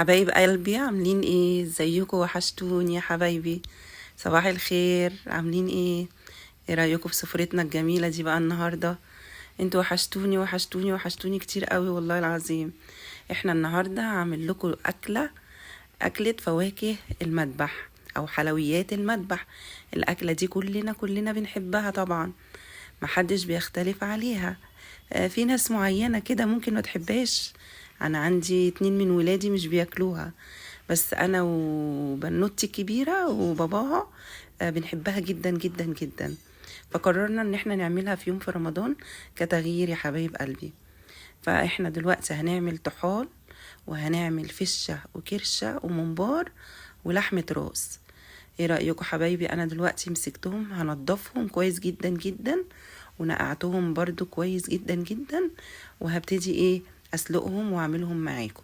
حبايب قلبي عاملين ايه؟ ازيكم؟ وحشتوني يا حبايبي. صباح الخير، عاملين ايه؟ ايه رأيكم في سفرتنا الجميلة دي بقى النهاردة؟ انتوا وحشتوني وحشتوني وحشتوني كتير قوي والله العظيم. احنا النهاردة هعمل لكم أكلة فواكه المذبح او حلويات المذبح. الأكلة دي كلنا بنحبها طبعا، محدش بيختلف عليها. في ناس معينة كده ممكن ما تحبهاش. انا عندي 2 من ولادي مش بياكلوها، بس انا وبنوتي الكبيرة وباباها بنحبها جدا جدا جدا. فقررنا ان احنا نعملها في يوم في رمضان كتغيير يا حبايب قلبي. فاحنا دلوقتي هنعمل طحال، وهنعمل فشة وكرشة وممبار ولحمة راس. ايه رأيكم حبايبي؟ انا دلوقتي مسكتهم هنضفهم كويس جدا جدا، ونقعتهم برضو كويس جدا جدا، وهبتدي ايه اسلقهم واعملهم معاكم.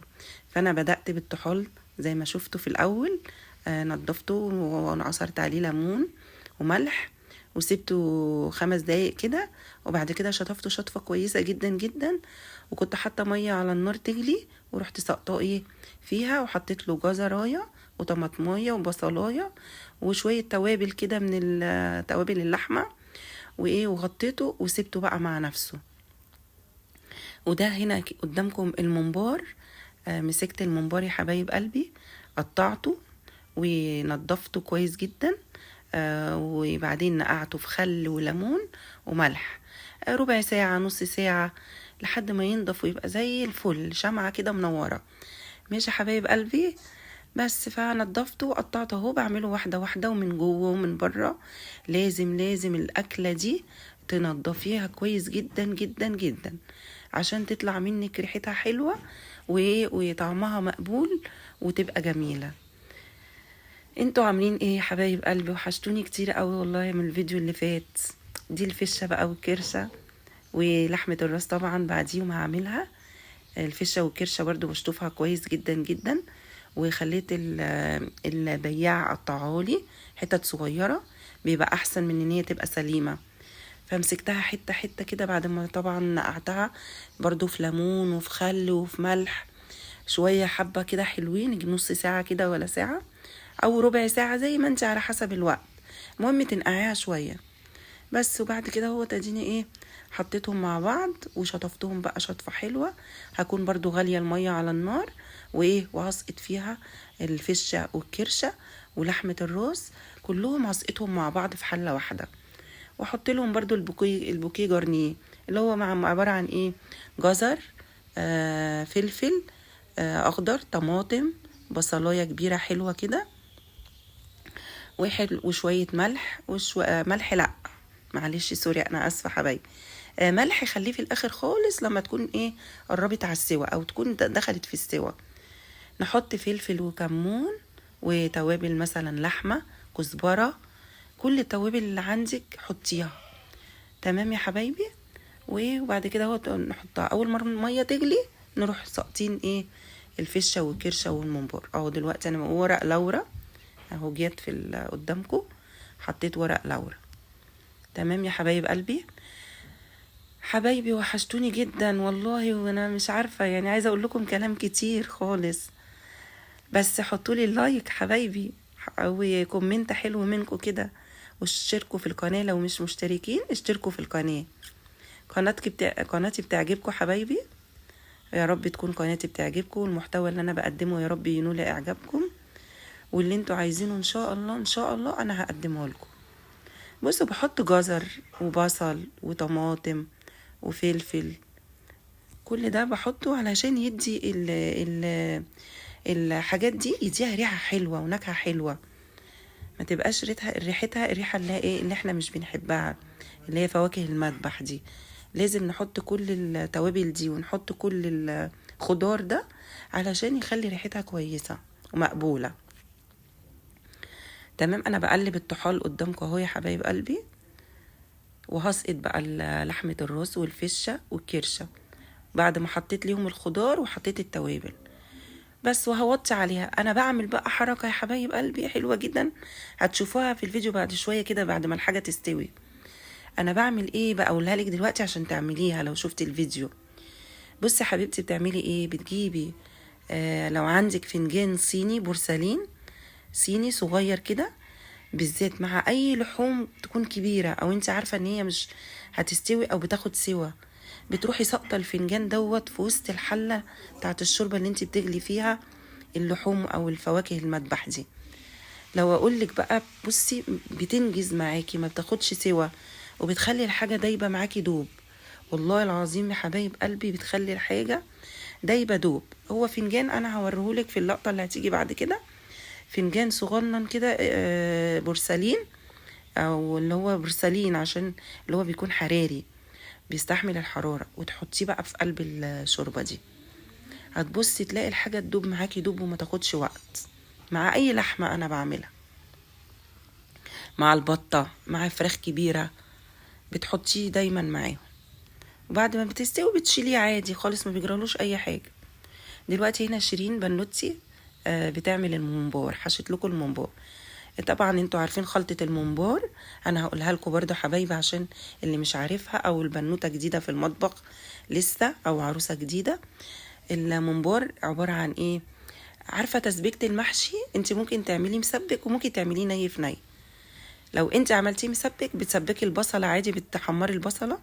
فانا بدأت بالطحال زي ما شفتوا في الاول. نضفته وعصرت عليه ليمون وملح، وسبته 5 دقايق كده، وبعد كده شطفته شطفة كويسة جدا جدا. وكنت حاطة مية على النار تغلي، ورحت سقطاه ايه فيها، وحطيت له جزراية وطماطمايه وبصلايه وشويه توابل كده من توابل اللحمه، وايه وغطيته وسبته بقى مع نفسه. وده هنا قدامكم الممبار. مسكت الممبار يا حبايب قلبي، قطعته ونضفته كويس جدا. وبعدين نقعته في خل وليمون وملح، ربع ساعة نص ساعة لحد ما ينضف ويبقى زي الفل، شمعة كده منورة. ماشي يا حبايب قلبي. بس فنضفته وقطعته اهو، بعمله واحدة واحدة ومن جوه ومن بره. لازم الأكلة دي تنضفيها كويس جدا جدا جدا، عشان تطلع منك ريحتها حلوة وطعمها مقبول وتبقى جميلة. انتوا عاملين ايه يا حبايب قلبي؟ وحشتوني كتير قوي والله من الفيديو اللي فات. دي الفشة بقى والكرشة ولحمة الراس طبعا بعديهم هعملها. الفشة والكرشة برضو بشطفها كويس جدا جدا، وخليت البياع قطعهالي حتت صغيرة، بيبقى احسن من ان هي تبقى سليمة. فمسكتها حتة حتة كده بعد ما طبعا نقعتها برضو في ليمون وفي خل وفي ملح شوية، حبة كده حلوين، يجي نص ساعة كده ولا ساعة او ربع ساعة زي ما انت على حسب الوقت. المهم تنقعيها شوية بس. وبعد كده هو تديني ايه، حطيتهم مع بعض وشطفتهم بقى شطفة حلوة. هكون برضو غالية المية على النار، وايه وهسقط فيها الفشة والكرشة ولحمة الراس، كلهم هسقطهم مع بعض في حلة واحدة. واحط لهم برضو البوكيه جرنيه، اللي هو عبارة عن ايه، جزر، فلفل اخضر، طماطم، بصلاية كبيرة حلوة كده، وشوية ملح ملح لا معلش سوري انا اسفة حبايبي. ملح خليه في الاخر خالص لما تكون ايه قربت على السوا او تكون دخلت في السوا. نحط فلفل وكمون وتوابل مثلا لحمة، كزبرة، كل التوابل اللي عندك حطيها. تمام يا حبايبي. وبعد كده هو نحطها اول مرة المية تغلي، نروح ساقطين ايه الفشة والكرشة والممبار. اهو دلوقتي انا ورق لورا اهو جيت في قدامكم، حطيت ورق لورا. تمام يا حبايب قلبي. حبايبي وحشتوني جدا والله، وانا مش عارفة يعني عايزة اقول لكم كلام كتير خالص، بس حطولي اللايك حبايبي وكومنت حلو منكم كده، واشتركوا في القناة لو مش مشتركين اشتركوا في القناة. قناتي بتعجبكم حبايبي، يا رب تكون قناتي بتعجبكم، والمحتوى اللي انا بقدمه يا رب ينول اعجابكم، واللي انتوا عايزينه ان شاء الله ان شاء الله انا هقدمه لكم. بصوا بحط جزر وبصل وطماطم وفلفل، كل ده بحطه علشان يدي الحاجات دي يديها ريحة حلوة ونكهة حلوة، ما تبقاش ريحتها الريحة اللي ايه اللي احنا مش بنحبها، اللي هي فواكه المذبح دي. لازم نحط كل التوابل دي ونحط كل الخضار ده علشان يخلي ريحتها كويسة ومقبولة. تمام. انا بقلب الطحال قدامكم اهو يا حبايب قلبي، وهسقط بقى لحمة الراس والفشة والكرشة بعد ما حطيت ليهم الخضار وحطيت التوابل بس، وهوطي عليها. انا بعمل بقى حركة يا حبايب قلبي حلوة جدا، هتشوفوها في الفيديو بعد شوية كده بعد ما الحاجة تستوي. انا بعمل ايه بقى اقولها لك دلوقتي عشان تعمليها لو شفت الفيديو. بصي يا حبيبتي بتعملي ايه، بتجيبي لو عندك فنجان صيني بورسلين صيني صغير كده، بالذات مع اي لحوم تكون كبيرة او انت عارفة ان هي مش هتستوي او بتاخد سوا، بتروحي ساقطة الفنجان دوت في وسط الحلة بتاعت الشوربة اللي انت بتغلي فيها اللحوم او الفواكه المذبح دي. لو اقولك بقى بصي بتنجز معاكي، ما بتاخدش سوا، وبتخلي الحاجة دايبة معاكي دوب. والله العظيم يا حبايب قلبي بتخلي الحاجة دايبة دوب. هو فنجان انا هوريهولك في اللقطة اللي هتيجي بعد كده، فنجان صغنن كده بورسلين، او اللي هو بورسلين عشان اللي هو بيكون حراري بيستحمل الحرارة، وتحطيه بقى في قلب الشوربة دي، هتبصي تلاقي الحاجة تدوب معاكي دوب وما تاخدش وقت. مع اي لحمة انا بعملها، مع البطة، مع فراخ كبيرة، بتحطيه دايما معاهم، وبعد ما بتستوي بتشيليه عادي خالص، ما بيجرالوش اي حاجة. دلوقتي هنا شيرين بنوتي بتعمل الممبار، حشت لكم الممبار. طبعا انتوا عارفين خلطة الممبار، انا هقولها لكم برضو حبايبي عشان اللي مش عارفها او البنوتة جديدة في المطبخ لسه او عروسة جديدة. الممبار عبارة عن ايه؟ عارفة تسبيكة المحشي؟ انت ممكن تعمليه مسبك وممكن تعمليه ني في ني. لو انت عملتيه مسبك بتسبكي البصلة عادي، بتحمري البصلة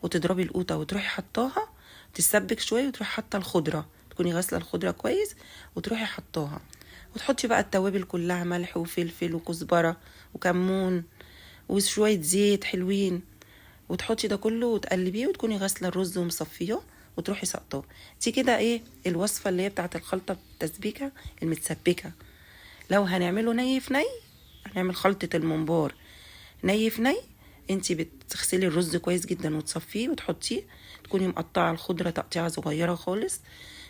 وتضربي القوطة وتروحي حطاها تسبك شوية، وتروحي حاطة الخضرة، تكوني غاسلة الخضرة كويس وتروحي حطاها، وتحطي بقى التوابل كلها، ملح وفلفل وكزبرة وكمون وشوية زيت حلوين، وتحطي ده كله وتقلبيه، وتكوني غاسلة الرز ومصفيه وتروحي سقطاه. دي كده ايه الوصفة اللي هي بتاعت الخلطة التسبيكة المتسبكة. لو هنعمله ني في ني، هنعمل خلطة الممبار ني في ني، انتي بتغسلي الرز كويس جدا وتصفيه وتحطيه، تكوني مقطعة الخضرة تقطيعة صغيرة خالص،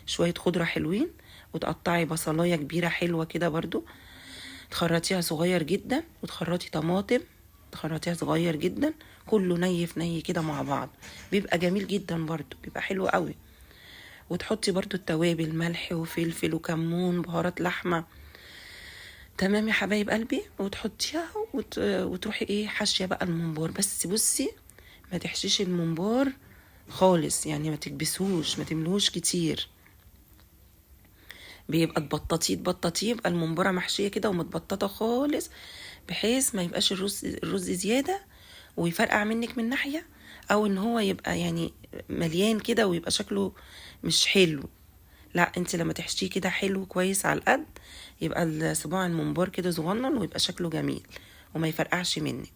شوية خضرة حلوين، وتقطعي بصلاية كبيرة حلوة كده برضو تخرطيها صغير جدا، وتخرطي طماطم تخرطيها صغير جدا، كله ني في ني كده مع بعض، بيبقى جميل جدا برضو، بيبقى حلو قوي. وتحطي برضو التوابل، ملح وفلفل وكمون بهارات لحمة. تمام يا حبايب قلبي، وتحطيها وتروحي ايه حاشيه بقى الممبار. بس بصي ما تحشيش الممبار خالص، يعني ما تكبسوش، ما تملوش كتير، بيبقى تبططيه يبقى الممباره محشيه كده ومتبططه خالص، بحيث ما يبقاش الرز زياده ويفرقع منك من ناحيه، او ان هو يبقى يعني مليان كده ويبقى شكله مش حلو. لا انت لما تحشيه كده حلو كويس على القد، يبقى الصباع الممبار كده صغنن ويبقى شكله جميل وما يفرقعش منك.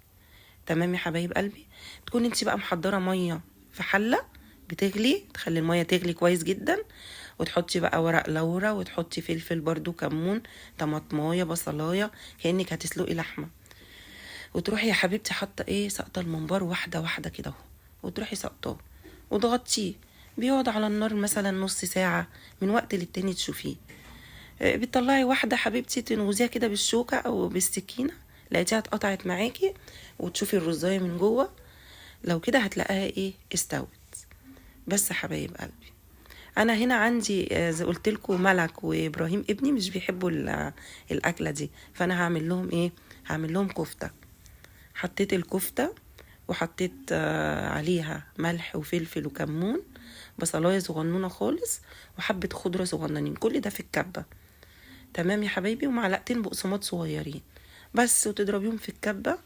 تمام يا حبايب قلبي. تكون انت بقى محضره ميه في حله بتغلي، تخلي الميه تغلي كويس جدا، وتحطي بقى ورق لورا، وتحطي فلفل برضو، كمون، طماطمايه، بصلايه، كانك هتسلقي لحمه، وتروحي يا حبيبتي حاطه ايه سقطه الممبار واحده واحده كده اهو، وتروحي سقطاه وتغطيه. بيقعد على النار مثلا نص ساعه، من وقت للتاني تشوفيه. بتطلعي واحده حبيبتي تنغزيها كده بالشوكه او بالسكينه، لقيتيها اتقطعت معاكي، وتشوفي الرزايه من جوه، لو كده هتلاقيها ايه استوت. بس يا حبايب قلبي انا هنا عندي زي قلت لكم ملك وابراهيم ابني مش بيحبوا الاكله دي، فانا هعمل لهم ايه، هعمل لهم كفته. حطيت الكفته وحطيت عليها ملح وفلفل وكمون، بصلايه صغنونه خالص، وحبه خضره صغننين، كل ده في الكبه. تمام يا حبايبي، ومعلقتين بقسماط صغيرين بس، وتضربيهم في الكبه،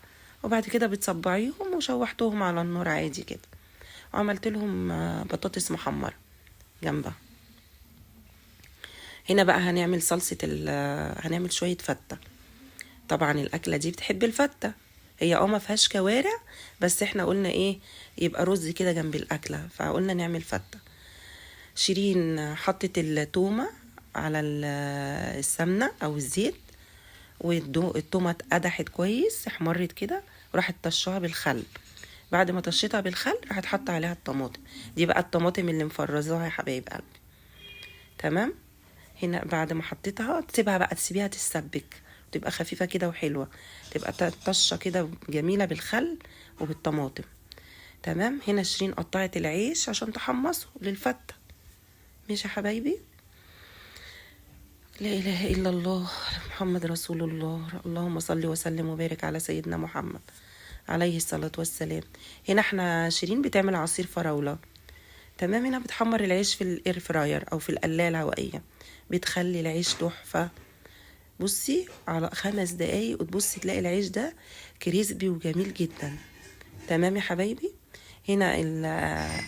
وبعد كده بتصبعيهم، وشوحتهم على النار عادي كده، وعملت لهم بطاطس محمره جنبها. هنا بقى هنعمل صلصة هنعمل شوية فتة. طبعا الأكلة دي بتحب الفتة، هي ما فيهاش كوارع، بس احنا قلنا ايه يبقى رز كده جنب الأكلة، فقلنا نعمل فتة. شيرين حطت التومة على السمنة أو الزيت، والتومة اتقدحت كويس احمرت كده، وراحت طشها بالخل. بعد ما طشيتها بالخل راحت حاطة عليها الطماطم، دي بقى الطماطم اللي مفرزاها يا حبايب قلبي. تمام. هنا بعد ما حطيتها تسيبها بقى، تسيبيها تتسبك، تبقى خفيفة كده وحلوة، تبقى طشة كده جميلة بالخل وبالطماطم. تمام. هنا شيرين قطعت العيش عشان تحمصه للفتة. ماشي يا حبايبي. لا إله إلا الله محمد رسول الله، اللهم صل وسلم وبارك على سيدنا محمد عليه الصلاة والسلام. هنا احنا شيرين بتعمل عصير فراولة. تمام. هنا بتحمر العيش في الاير فراير او في القلايه الهوائيه، بتخلي العيش تحفه. بصي على 5 دقايق وتبصي تلاقي العيش ده كريسبي وجميل جدا. تمام يا حبايبي. هنا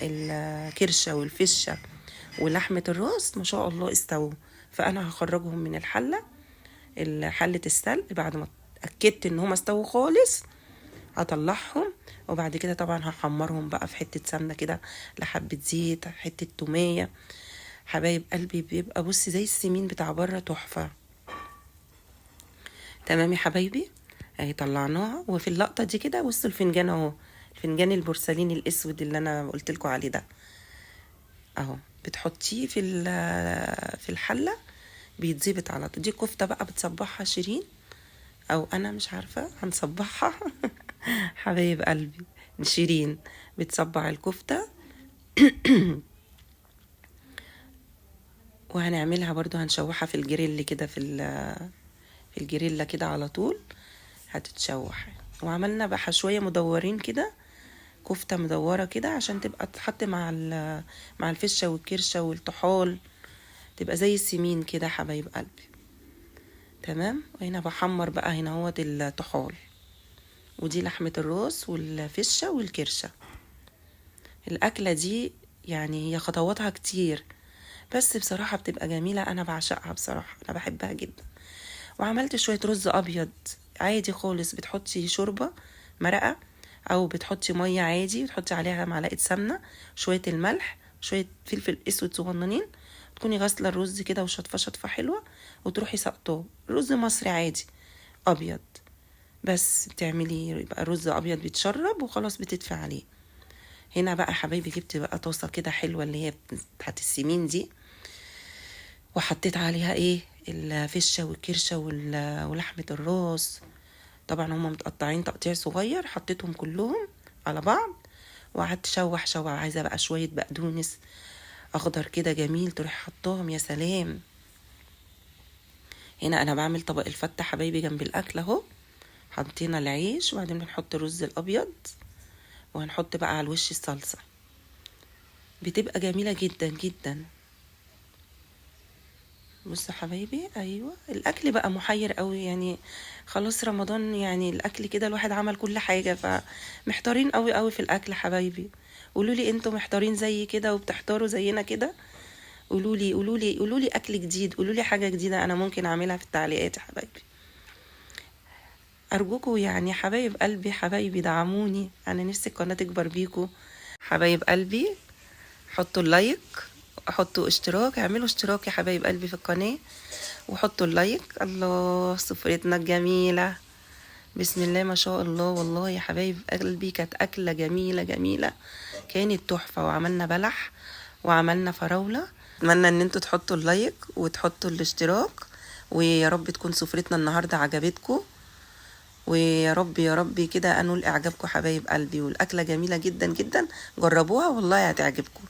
الكرشه والفشه ولحمه الراس ما شاء الله استووا، فانا هخرجهم من حله السلق بعد ما اتاكدت ان هما استووا خالص. هطلعهم وبعد كده طبعا هحمرهم بقى في حته سمنه كده، لحبه زيت، حته توميه. حبايب قلبي بيبقى بصي زي السمين بتاع بره، تحفه. تمام يا حبايبي. اهي طلعناها. وفي اللقطه دي كده بصوا الفنجان اهو، الفنجان البورسليني الاسود اللي انا قلت لكم عليه ده اهو، بتحطيه في الحله بيتظبط على طول. دي كفته بقى بتصبحها شيرين، او انا مش عارفه هنصبحها حبايب قلبي شيرين بتصبع الكفته وهنعملها برضو هنشوحها في الجريل كده، في الجريلا كده على طول هتتشوح. وعملنا بقى شويه مدورين كده، كفته مدوره كده عشان تبقى تتحط مع الفشه والكرشه والطحال، تبقى زي السمين كده حبايب قلبي. تمام. وهنا بحمر بقى هنا هو الطحال، ودي لحمه الراس والفشه والكرشه. الاكله دي يعني هي خطواتها كتير بس بصراحه بتبقى جميله، انا بعشقها بصراحه، انا بحبها جدا. وعملت شويه رز ابيض عادي خالص، بتحطي شوربه مرقه او بتحطي ميه عادي، بتحطي عليها معلقه سمنه، شويه الملح، شويه فلفل اسود صغننين، تكوني غاسله الرز كده وشطفه شطفه حلوه، وتروحي سقطاه رز مصري عادي ابيض. بس بتعملي يبقى رز ابيض بيتشرب وخلاص بتدفي عليه. هنا بقى حبايبي جبت بقى طاسه كده حلوه اللي هي بتاعت السمين دي، وحطيت عليها ايه الفشه والكرشه ولحمه الراس. طبعا هما متقطعين تقطيع صغير، حطيتهم كلهم على بعض وقعدت شوح. عايزه بقى شويه بقدونس اخضر كده جميل تروح حطاهم، يا سلام. هنا انا بعمل طبق الفته حبايبي جنب الاكل اهو. حطينا العيش وبعدين بنحط الرز الابيض وهنحط بقى على الوش الصلصه، بتبقى جميله جدا جدا. بصوا حبايبي، ايوه الاكل بقى محير قوي يعني، خلاص رمضان يعني الاكل كده الواحد عمل كل حاجه، فمحتارين قوي قوي في الاكل حبايبي. قولوا لي انتوا محتارين زي كده وبتحتاروا زينا كده؟ قولوا لي اكل جديد، قولوا لي حاجه جديده انا ممكن اعملها في التعليقات يا حبايبي. ارجوكوا يعني حبايب قلبي، حبايبي دعموني، انا نفسي القناه تكبر بيكوا حبايب قلبي. حطوا اللايك، حطوا اشتراك، اعملوا اشتراك يا حبايب قلبي في القناه وحطوا اللايك. الله سفرتنا الجميله، بسم الله ما شاء الله. والله يا حبايب قلبي كانت اكله جميله جميله، كانت تحفه. وعملنا بلح وعملنا فراوله. اتمنى ان انتوا تحطوا اللايك وتحطوا الاشتراك، ويا رب تكون سفرتنا النهارده عجبتكم، ويا رب يا رب كده انول اعجابكم حبايب قلبي. والاكله جميله جدا جدا، جربوها والله هتعجبكم.